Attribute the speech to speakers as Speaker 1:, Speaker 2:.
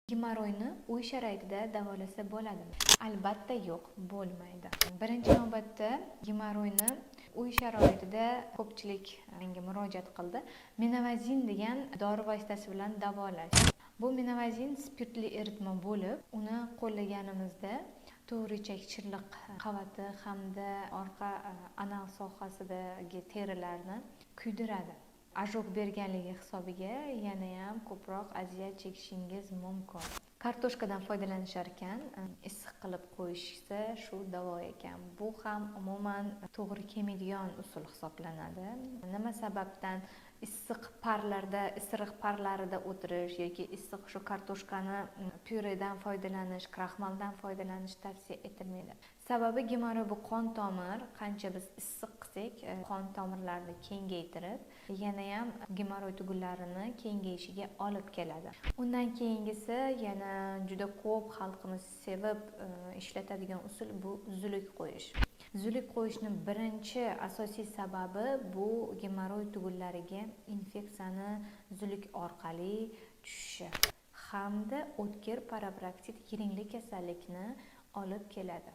Speaker 1: Gemoroyni uy sharoitida davolasa bo'ladimi? Albatta yo'q, bo'lmaydi. Birinchi navbatda gemoroyni uy sharoitida ko'pchilik menga murojaat qildi. Minavazin degan dori vositasi bilan davolash. Bu minavazin spirtli eritma bo'lib, uni qo'llaganimizda to'g'richak chirliq qavati hamda orqa anal sohasidagi terilarni kuydiradi. Ajok berganligi hisobiga yana ham ko'proq aziyat chekishingiz mumkin. Kartoshkadan foydalanishar ekan, issiq qilib qo'yishsa shu davo ekan. Bu ham umuman to'g'ri kelmaydigan usul hisoblanadi. Nima sababdan issiq parlarida o'tirish yoki issiq shu kartoshkani pyuredan foydalanish, kraxmaldan foydalanish tavsiya etilmaydi. Sababi gemoroy bu qon tomir, qancha biz issiq qilsak, qon tomirlarini kengaytirib, yana ham gemoroy tugullarini kengayishiga olib keladi. Undan keyingisi yana juda ko'p xalqimiz sevib ishlatadigan usul bu zuluk qo'yish. Zuluk qo'yishning birinchi asosiy sababi bu gemoroy tugullariga infeksiyani zuluk orqali tushishi hamda o'tkir parapraktit yiringli kasallikni olib keladi.